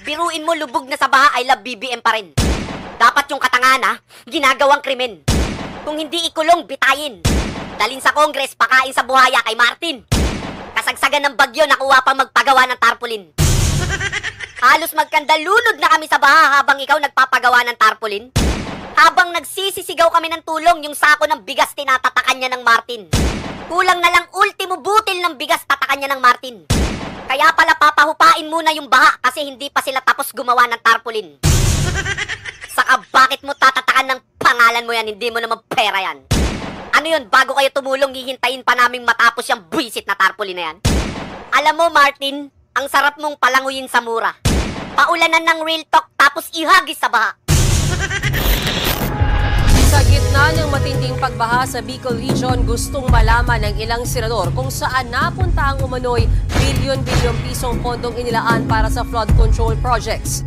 Biruin mo, lubog na sa baha, I love BBM pa rin. Dapat yung katangana, ginagawang krimen. Kung hindi ikulong, bitayin. Dalin sa Congress, pakain sa buhaya kay Martin. Kasagsagan ng bagyo, nakuha pang magpagawa ng tarpaulin. Halos magkandalunod na kami sa baha habang ikaw nagpapagawa ng tarpaulin. Habang nagsisisigaw kami ng tulong, yung sako ng bigas tinatatakan niya ng Martin. Kulang na lang ultimo butil ng bigas tatakan niya ng Martin. Kaya pala papahupain muna yung baha kasi hindi pa sila tapos gumawa ng tarpaulin. Saka bakit mo tatatakan ng pangalan mo yan, hindi mo naman pera yan? Ano yun, bago kayo tumulong, hihintayin pa naming matapos yung buwisit na tarpaulin na yan? Alam mo Martin, ang sarap mong palanguyin sa mura. Paulanan ng real talk tapos ihagis sa baha. Sa gitna ng matinding pagbaha sa Bicol Region, gustong malaman ng ilang senador kung saan napunta ang umano'y bilyon-bilyong pisong pondong inilaan para sa flood control projects.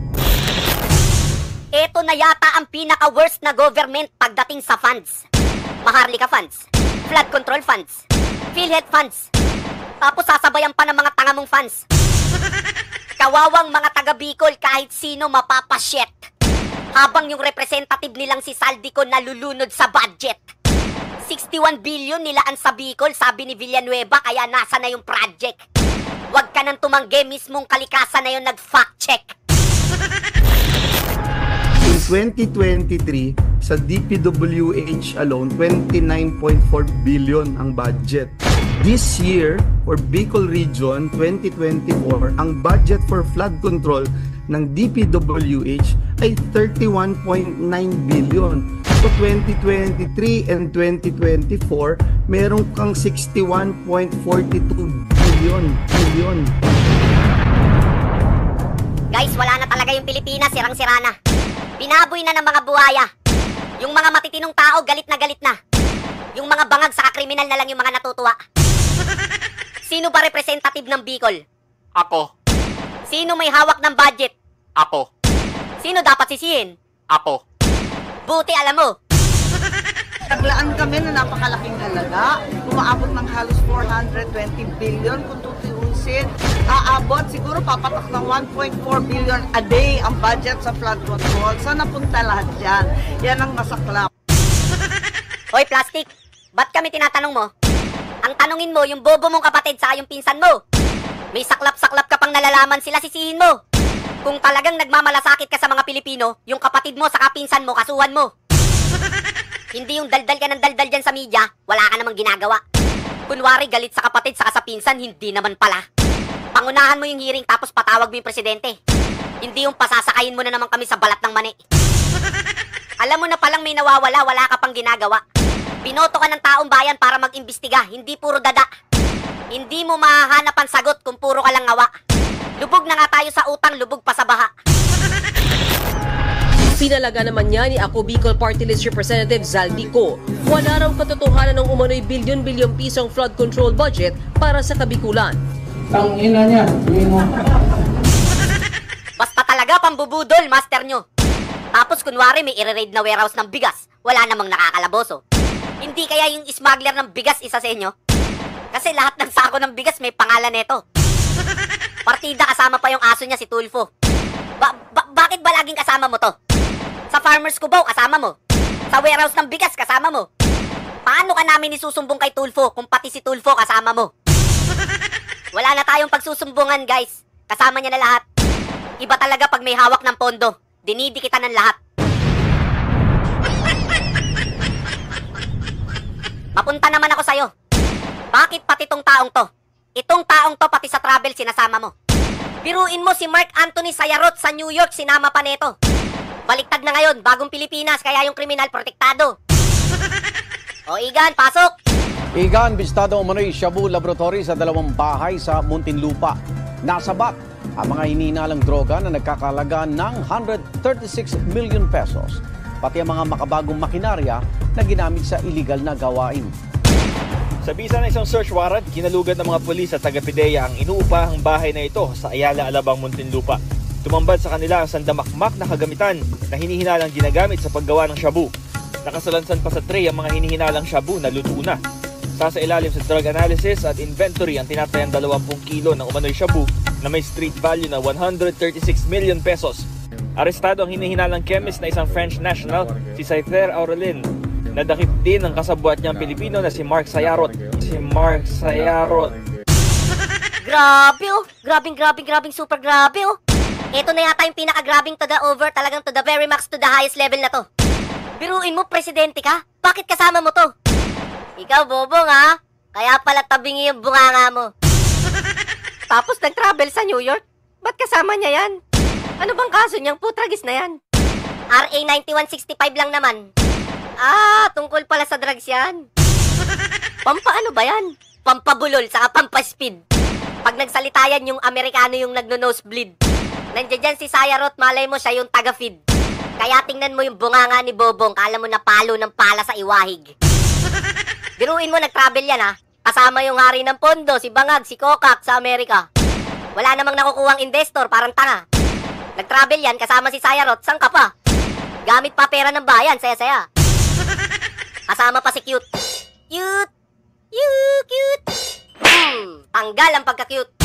Ito na yata ang pinaka-worst na government pagdating sa funds. Maharlika funds, flood control funds, PhilHealth funds, tapos sasabayan pa ng mga tanga mong funds. Kawawang mga taga Bicol, kahit sino mapapasyet. Habang yung representative nilang si Saldico nalulunod sa budget. 61 billion nilaan sa Bicol, sabi ni Villanueva, kaya nasa na yung project. Huwag ka nang tumanggi, mismong kalikasan na yung nag-fact check. In 2023, sa DPWH alone, 29.4 billion ang budget. This year, for Bicol Region 2024, ang budget for flood control ng DPWH ay 31.9 billion. So 2023 and 2024, meron kang 61.42 billion. Guys, wala na talaga yung Pilipinas, sirang-sira na. Binaboy na ng mga buhaya. Yung mga matitinong tao, galit na. Yung mga bangag sa kriminal na lang yung mga natutuwa. Sino ba representative ng Bicol? Ako. Sino may hawak ng budget? Ako. Sino dapat sisihin? Ako. Buti alam mo. Naglaan kami na napakalaking halaga. Umaabot ng halos 420 billion kung tutuusin. Aabot, siguro papatak ng 1.4 billion a day ang budget sa flood control. Saan napunta lahat yan? Yan ang masaklap. Hoy, plastic. Ba't kami tinatanong mo? Ang tanungin mo, yung bobo mong kapatid sa yung pinsan mo. May saklap-saklap ka pang nalalaman, sila sisihin mo. Kung talagang nagmamalasakit ka sa mga Pilipino, yung kapatid mo sa kapinsan mo, kasuhan mo. Hindi yung daldal ka ng daldal dyan sa media, wala ka namang ginagawa. Kunwari galit sa kapatid saka sa pinsan, hindi naman pala. Pangunahan mo yung hearing tapos patawag mo yung presidente. Hindi yung pasasakayin mo na naman kami sa balat ng mani. Alam mo na palang may nawawala, wala ka pang ginagawa. Binoto ka ng taong bayan para mag-imbestiga, hindi puro dada. Hindi mo mahahanap ang sagot kung puro ka lang ngawa. Lubog na nga tayo sa utang, lubog pa sa baha. Pinalaga naman niya ni Ako Bicol Party List Representative Zaldico. Wala raw katotohanan ng umano'y bilyon-bilyong pisong flood control budget para sa Kabikulan. Ang ina niya, mo. Basta talaga pambubudol, master nyo. Tapos kunwari may i-raid na warehouse ng bigas, wala namang nakakalaboso. Hindi kaya yung smuggler ng bigas isa sa inyo? Kasi lahat ng sako ng bigas may pangalan nito. Partida kasama pa yung aso niya, si Tulfo. Bakit ba laging kasama mo to? Sa Farmers Cubao, kasama mo. Sa warehouse ng bigas, kasama mo. Paano ka namin isusumbong kay Tulfo kung pati si Tulfo kasama mo? Wala na tayong pagsusumbungan, guys. Kasama niya na lahat. Iba talaga pag may hawak ng pondo. Dinidikitan ng lahat. Mapunta naman ako sa'yo. Bakit pati tong taong to? Itong taong to pati sa travel sinasama mo. Biruin mo si Mark Anthony Sayarot sa New York, sinama pa neto. Baliktad na ngayon, bagong Pilipinas, kaya yung kriminal protektado. O Igan, pasok! Igan, bistado umano'y Shabu Laboratory sa 2 bahay sa Muntinlupa. Nasabat ang mga hinihinalang droga na nagkakalaga ng 136 million pesos. Pati ang mga makabagong makinarya na ginamit sa illegal na gawain. Sa bisa ng isang search warrant, kinalugad ng mga pulis at taga-PIDEA ang inuupahang bahay na ito sa Ayala, Alabang, Muntinlupa. Tumambad sa kanila ang sandamakmak na kagamitan na hinihinalang ginagamit sa paggawa ng shabu. Nakasalansan pa sa tray ang mga hinihinalang shabu na luto na. Sa ilalim sa drug analysis at inventory ang tinatayang 20 kilo ng umano'y shabu na may street value na 136 million pesos. Arestado ang hinihinalang chemist na isang French national, si Cyther Aurelin. Nadakip din ang kasabwat niyang Pilipino na si Mark Sayarot. Grabe oh. Grabing super grabe oh. Ito na yata yung pinakagrabing to the over, talagang to the very max, to the highest level na to. Biruin mo, presidente ka? Bakit kasama mo to? Ikaw, bobong ha? Kaya pala tabingi yung bunganga mo. Tapos nag-travel sa New York? Ba't kasama niya yan? Ano bang kaso niyang putragis na yan? RA 9165 lang naman. Tungkol pala sa drugs yan. Pampaano ba yan? Pampabulol, saka pampaspeed. Pag nagsalita yan, yung Amerikano yung nagno-nosebleed. Nandiyan dyan si Sayarot, malay mo siya yung taga-feed. Kaya tingnan mo yung bunganga ni Bobong, kala mo na palo ng pala sa iwahig. Biruin mo, nag-travel yan ha. Kasama yung hari ng pondo, si Bangag, si Kokak sa Amerika. Wala namang nakukuhang investor, parang tanga. Nag-travel yan, kasama si Sayarot, saan ka pa? Gamit pa pera ng bayan, saya-saya. Kasama pa si Cute. Cute! Tanggal ang pagka-cute.